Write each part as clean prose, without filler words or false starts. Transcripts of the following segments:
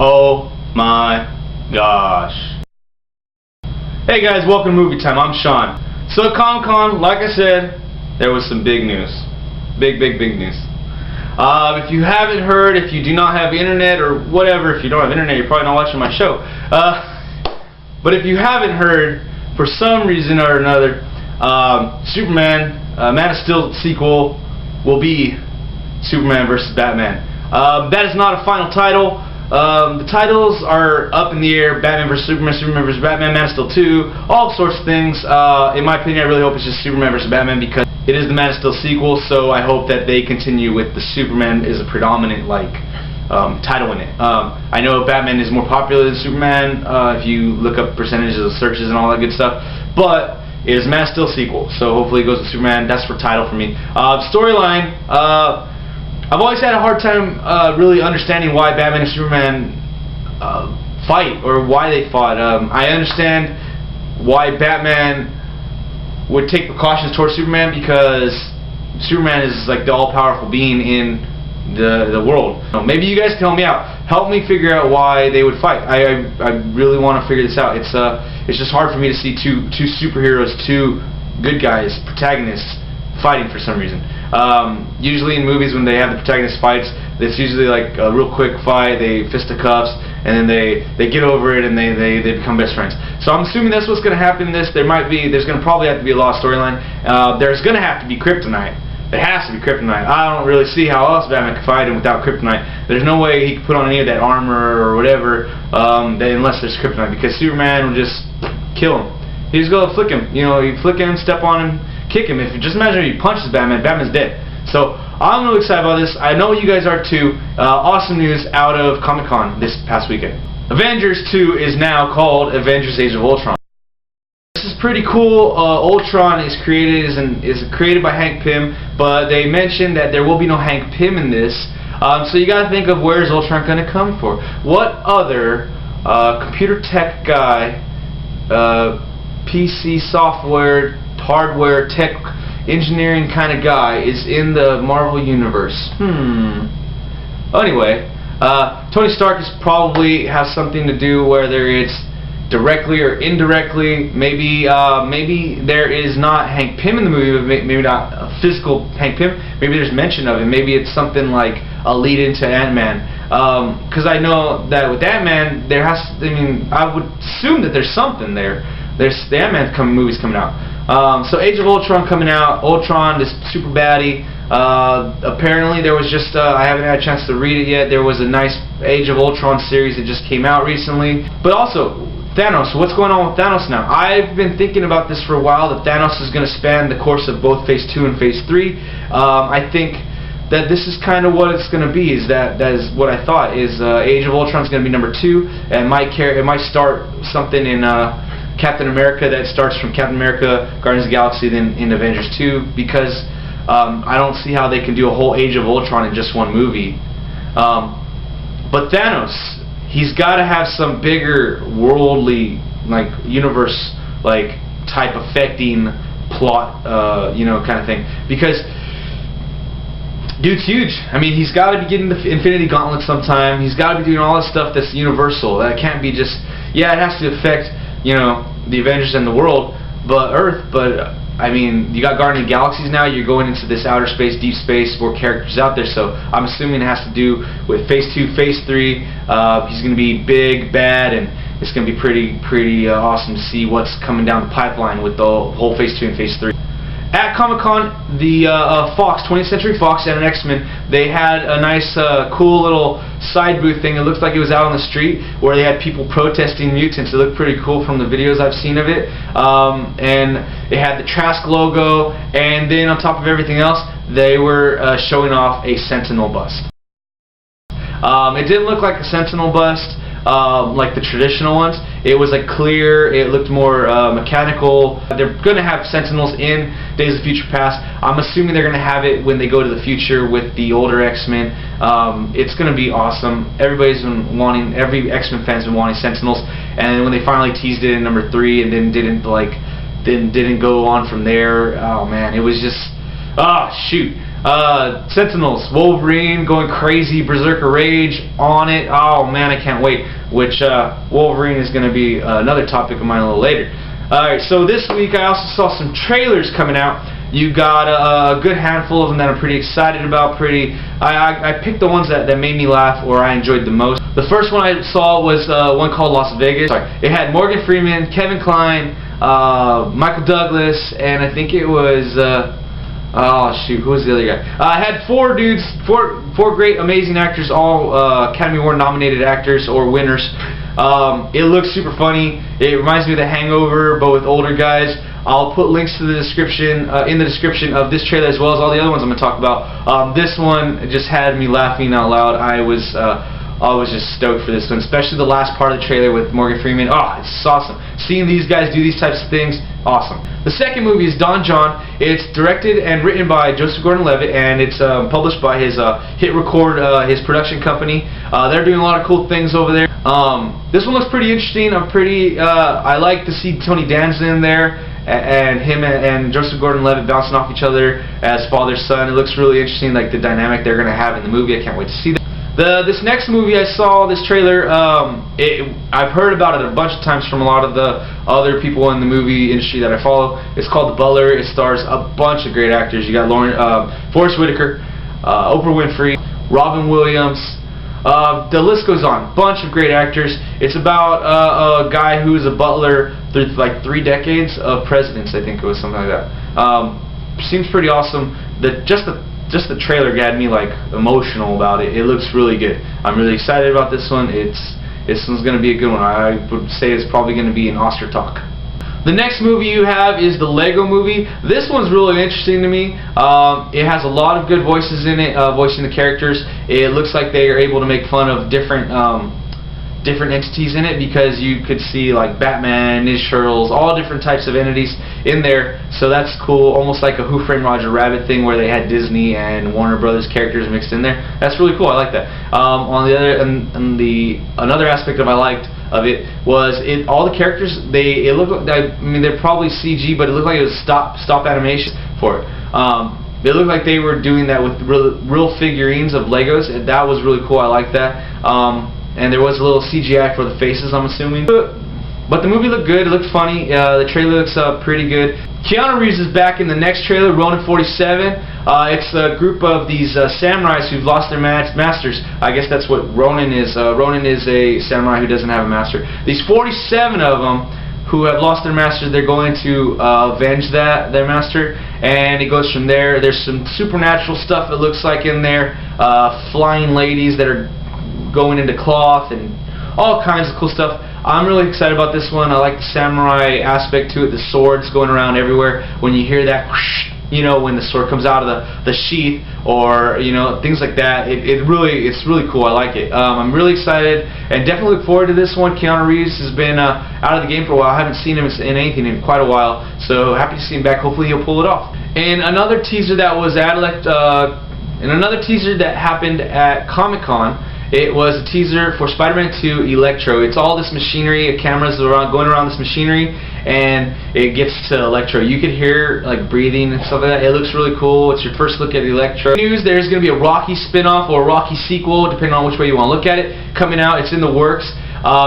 Oh my gosh. Hey guys, welcome to Movie Time. I'm Sean. So at Comic-Con, like I said, there was some big news. Big news. If you haven't heard, if you do not have internet or whatever, if you don't have internet, you're probably not watching my show. But if you haven't heard, for some reason or another, Superman, Man of Steel sequel will be Superman vs. Batman. That is not a final title. The titles are up in the air. Batman vs. Superman, Superman vs. Batman, Man of Steel 2, all sorts of things. In my opinion, I really hope it's just Superman vs. Batman because it is the Man of Steel sequel, so I hope that they continue with the Superman is a predominant title in it. I know Batman is more popular than Superman if you look up percentages of searches and all that good stuff, but it is Man of Steel sequel, so hopefully it goes to Superman. That's for title for me. Storyline, I've always had a hard time really understanding why Batman and Superman fight or why they fought. I understand why Batman would take precautions towards Superman because Superman is like the all-powerful being in the world. Maybe you guys tell me out. Help me figure out why they would fight. I really want to figure this out. It's just hard for me to see two superheroes, two good guys, protagonists, fighting for some reason. Usually in movies when they have the protagonist fights, it's usually like a real quick fight, they fisticuffs, and then they get over it and they become best friends. So I'm assuming that's what's going to happen in this. There's going to probably have to be a lost storyline. There's going to have to be kryptonite. It has to be kryptonite. I don't really see how else Batman could fight him without kryptonite. There's no way he could put on any of that armor or whatever unless there's kryptonite, because Superman will just kill him. He just go flick him. You know, you flick him, step on him, kick him. If you just imagine if he punches Batman, Batman's dead. So I'm really excited about this. I know you guys are too. Awesome news out of Comic-Con this past weekend. Avengers 2 is now called Avengers Age of Ultron. This is pretty cool. Ultron is created by Hank Pym, but they mentioned that there will be no Hank Pym in this. So you got to think of where's Ultron going to come for? What other computer tech guy, PC software, hardware, tech, engineering kind of guy is in the Marvel universe? Anyway, Tony Stark is probably has something to do, whether it's directly or indirectly. Maybe there is not Hank Pym in the movie, but maybe not a physical Hank Pym. Maybe there's mention of him. Maybe it's something like a lead into Ant-Man. Because I know that with Ant-Man, I would assume that there's something there. There's the Ant-Man movies coming out. So Age of Ultron coming out. Ultron, this super baddie. Apparently there was just, I haven't had a chance to read it yet, there was a nice Age of Ultron series that just came out recently. But also, Thanos. What's going on with Thanos now? I've been thinking about this for a while, that Thanos is going to span the course of both Phase 2 and Phase 3. I think that this is kind of what it's going to be. That is what I thought. Is Age of Ultron is going to be number 2, and it might start something in Captain America that starts from Captain America, Guardians of the Galaxy, then in Avengers 2, because I don't see how they can do a whole Age of Ultron in just one movie. But Thanos, he's got to have some bigger worldly, universe, type affecting plot, kind of thing, because dude's huge. I mean, he's got to be getting the Infinity Gauntlet sometime. He's got to be doing all this stuff that's universal. That can't be just, yeah, it has to affect, the Avengers and the world, but Earth, but I mean, you got Guardians of the Galaxies now, you're going into this outer space, deep space, more characters out there, so I'm assuming it has to do with Phase 2, Phase 3, he's going to be big, bad, and it's going to be pretty awesome to see what's coming down the pipeline with the whole Phase 2 and Phase 3. At Comic-Con, the 20th Century Fox and an XMen, they had a nice, cool little side booth thing. It looks like it was out on the street where they had people protesting mutants. It looked pretty cool from the videos I've seen of it. And it had the Trask logo, and then on top of everything else, they were showing off a Sentinel bust. It didn't look like a Sentinel bust like the traditional ones. It was clear, it looked more mechanical. They're going to have Sentinels in Days of Future Past. I'm assuming they're going to have it when they go to the future with the older X-Men. It's going to be awesome. Every X-Men fan's been wanting Sentinels, and when they finally teased it in number 3 and then didn't go on from there, oh man, it was just, shoot. Sentinels, Wolverine going crazy, Berserker Rage on it. Oh man, I can't wait. Which Wolverine is going to be another topic of mine a little later. Alright, so this week I also saw some trailers coming out. You got a good handful of them that I'm pretty excited about. I picked the ones that made me laugh or I enjoyed the most. The first one I saw was one called Las Vegas. Sorry. It had Morgan Freeman, Kevin Kline, Michael Douglas, and I think it was oh shoot, who was the other guy? I had four great, amazing actors, all Academy Award nominated actors or winners. It looks super funny. It reminds me of The Hangover, but with older guys. I'll put links to the description in the description of this trailer as well as all the other ones I'm going to talk about. This one just had me laughing out loud. I was just stoked for this one, especially the last part of the trailer with Morgan Freeman. Oh, it's awesome. Seeing these guys do these types of things, awesome. The second movie is Don John. It's directed and written by Joseph Gordon-Levitt, and it's published by his Hit Record, his production company. They're doing a lot of cool things over there. This one looks pretty interesting. I like to see Tony Danza in there, and him and Joseph Gordon-Levitt bouncing off each other as father-son. It looks really interesting, like the dynamic they're going to have in the movie. I can't wait to see that. This next movie I saw, this trailer, I've heard about it a bunch of times from a lot of the other people in the movie industry that I follow. It's called The Butler. It stars a bunch of great actors. You got Forrest Whitaker, Oprah Winfrey, Robin Williams. The list goes on. Bunch of great actors. It's about a guy who is a butler through like 3 decades of presidents. I think it was something like that. Seems pretty awesome. Just the trailer had me like emotional about it. It looks really good. I'm really excited about this one. This one's going to be a good one. I would say it's probably going to be an Oscar talk. The next movie you have is the Lego Movie. This one's really interesting to me. It has a lot of good voices in it, voicing the characters. It looks like they are able to make fun of different entities in it, because you could see like Batman, Ninja Turtles, all different types of entities in there. So that's cool, almost like a Who Framed Roger Rabbit thing where they had Disney and Warner Brothers characters mixed in there. That's really cool. I like that. Another aspect I liked of it was all the characters. It looked like, I mean, they're probably CG, but it looked like it was stop animation for it. It looked like they were doing that with real figurines of Legos. That was really cool. I like that. And there was a little CGI for the faces, I'm assuming. But the movie looked good. It looked funny. The trailer looks pretty good. Keanu Reeves is back in the next trailer, Ronin 47. It's a group of these samurais who've lost their masters. I guess that's what Ronin is. Ronin is a samurai who doesn't have a master. These 47 of them who have lost their master, they're going to avenge their master. And it goes from there. There's some supernatural stuff, it looks like, in there. Flying ladies that are going into cloth and all kinds of cool stuff. I'm really excited about this one. I like the samurai aspect to it, the swords going around everywhere. When you hear that, you know, when the sword comes out of the sheath, or you know, things like that. It's really cool. I like it. I'm really excited and definitely look forward to this one. Keanu Reeves has been out of the game for a while. I haven't seen him in anything in quite a while, so happy to see him back. Hopefully he'll pull it off. And another teaser that was another teaser that happened at Comic-Con. It was a teaser for Spider-Man 2 Electro. It's all this machinery, cameras going around this machinery, and it gets to Electro. You could hear like breathing and stuff like that. It looks really cool. It's your first look at Electro. News: there's going to be a Rocky spin-off or a Rocky sequel, depending on which way you want to look at it, coming out. It's in the works.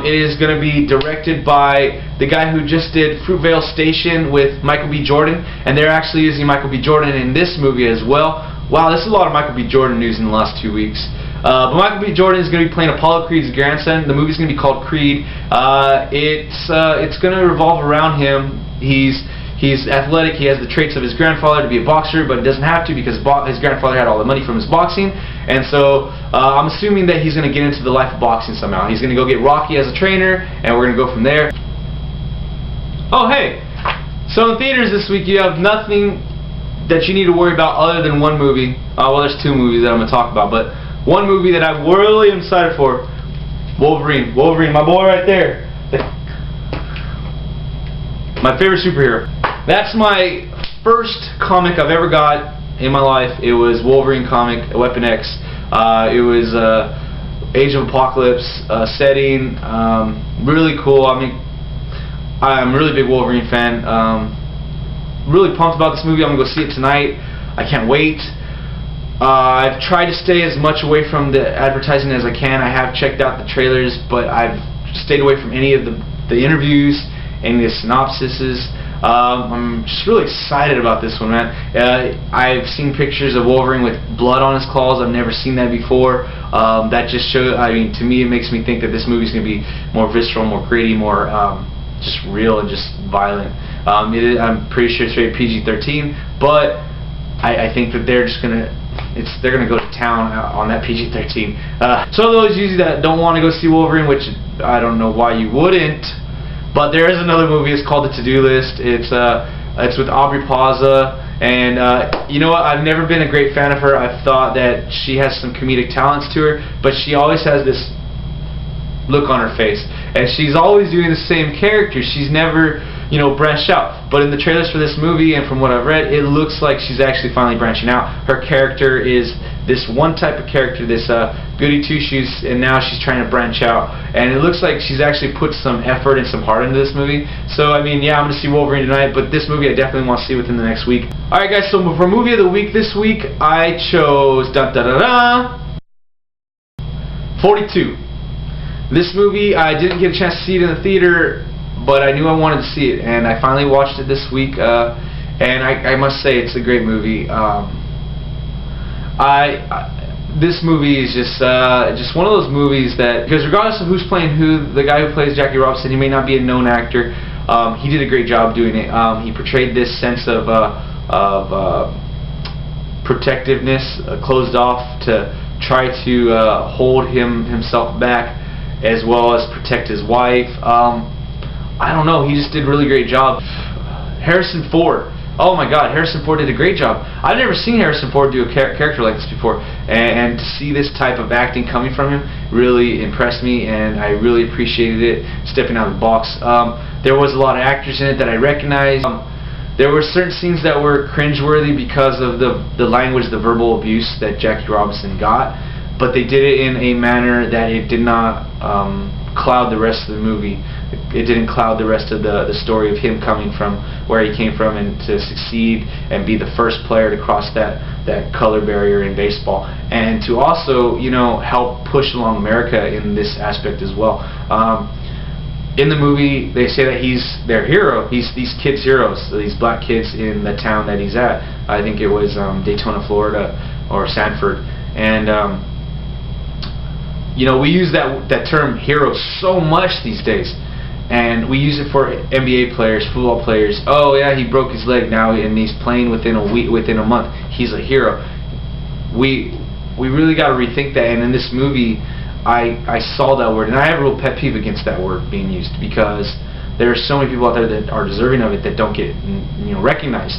It is going to be directed by the guy who just did Fruitvale Station with Michael B. Jordan, and they're actually using Michael B. Jordan in this movie as well. Wow, this is a lot of Michael B. Jordan news in the last 2 weeks. But Michael B. Jordan is going to be playing Apollo Creed's grandson. The movie's going to be called Creed. It's going to revolve around him. He's athletic. He has the traits of his grandfather to be a boxer, but he doesn't have to because his grandfather had all the money from his boxing. And so I'm assuming that he's going to get into the life of boxing somehow. He's going to go get Rocky as a trainer, and we're going to go from there. Oh, hey! So in theaters this week, you have nothing that you need to worry about other than one movie. Well, there's 2 movies that I'm going to talk about, but one movie that I really am excited for, Wolverine. Wolverine, my boy right there. My favorite superhero. That's my first comic I've ever got in my life. It was Wolverine comic, Weapon X. It was Age of Apocalypse setting. Really cool. I mean, I'm a really big Wolverine fan. Really pumped about this movie. I'm going to go see it tonight. I can't wait. I've tried to stay as much away from the advertising as I can. I have checked out the trailers, but I've stayed away from any of the interviews, any of the synopsises. I'm just really excited about this one, man. I've seen pictures of Wolverine with blood on his claws. I've never seen that before. That just shows, I mean, to me it makes me think that this movie's going to be more visceral, more gritty, more just real and just violent. I'm pretty sure it's rated PG-13, but I think that they're just going to they're gonna go to town on that PG-13. So those usually that don't want to go see Wolverine, which I don't know why you wouldn't, but there is another movie. It's called The To-Do List. It's with Aubrey Plaza, and you know what? I've never been a great fan of her. I've thought that she has some comedic talents to her, but she always has this look on her face, and she's always doing the same character. She's never, you know, branched out. But in the trailers for this movie and from what I've read, it looks like she's actually finally branching out. Her character is this one type of character, this goody two-shoes, and now she's trying to branch out. And it looks like she's actually put some effort and some heart into this movie. So I mean, yeah, I'm going to see Wolverine tonight, but this movie I definitely want to see within the next week. Alright guys, so for movie of the week this week, I chose 42. This movie, I didn't get a chance to see it in the theater, but I knew I wanted to see it, and I finally watched it this week, and I must say it's a great movie. This movie is just one of those movies that, because regardless of who's playing who, the guy who plays Jackie Robinson, he may not be a known actor, he did a great job doing it. He portrayed this sense of protectiveness, closed off to try to hold himself back, as well as protect his wife. I don't know, he just did a really great job. Harrison Ford, oh my god, Harrison Ford did a great job. I've never seen Harrison Ford do a character like this before, and to see this type of acting coming from him really impressed me, and I really appreciated it, stepping out of the box. There was a lot of actors in it that I recognized. There were certain scenes that were cringeworthy because of the language, the verbal abuse that Jackie Robinson got, but they did it in a manner that it did not cloud the rest of the movie. It didn't cloud the rest of the story of him coming from where he came from and to succeed and be the first player to cross that color barrier in baseball, and to also, you know, help push along America in this aspect as well. In the movie, they say that he's their hero. He's these kids' heroes, these black kids in the town that he's at. I think it was Daytona, Florida, or Sanford, and you know, we use that term hero so much these days, and we use it for NBA players, football players. Oh yeah, he broke his leg now and he's playing within a week, within a month. He's a hero. We really got to rethink that. And in this movie, I saw that word, and I have a real pet peeve against that word being used, because there are so many people out there that are deserving of it that don't get, you know, recognized.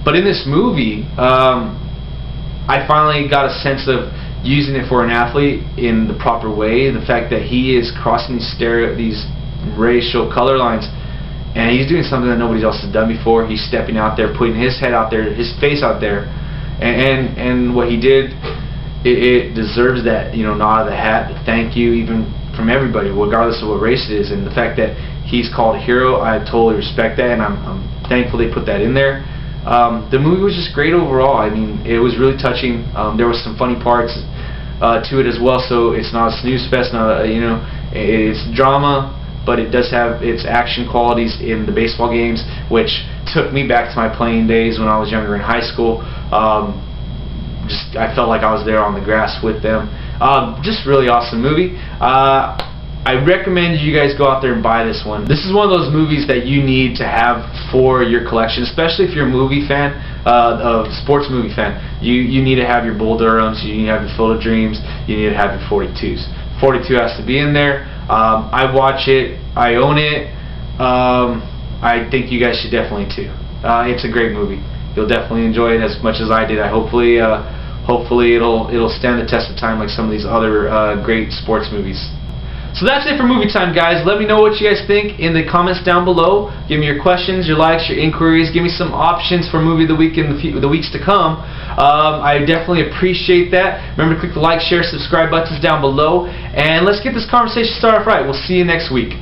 But in this movie, I finally got a sense of using it for an athlete in the proper way. The fact that he is crossing these racial color lines, and he's doing something that nobody else has done before. He's stepping out there, putting his head out there, his face out there, and what he did, it deserves that, you know, nod of the hat, the thank you, even from everybody, regardless of what race it is. And the fact that he's called a hero, I totally respect that, and I'm thankful they put that in there. The movie was just great overall. I mean, it was really touching. There was some funny parts to it as well, so it's not a snooze fest, you know, it's drama, but it does have its action qualities in the baseball games, which took me back to my playing days when I was younger in high school. I felt like I was there on the grass with them. Just really awesome movie. I recommend you guys go out there and buy this one. This is one of those movies that you need to have for your collection, especially if you're a movie fan, a sports movie fan. You need to have your Bull Durhams, you need to have your Field of Dreams, you need to have your 42s. 42 has to be in there. I watch it, I own it. I think you guys should definitely too. It's a great movie. You'll definitely enjoy it as much as I did. Hopefully it'll stand the test of time like some of these other great sports movies. So that's it for movie time, guys. Let me know what you guys think in the comments down below. Give me your questions, your likes, your inquiries. Give me some options for movie of the week in the weeks to come. I definitely appreciate that. Remember to click the like, share, subscribe buttons down below, and let's get this conversation started off right. We'll see you next week.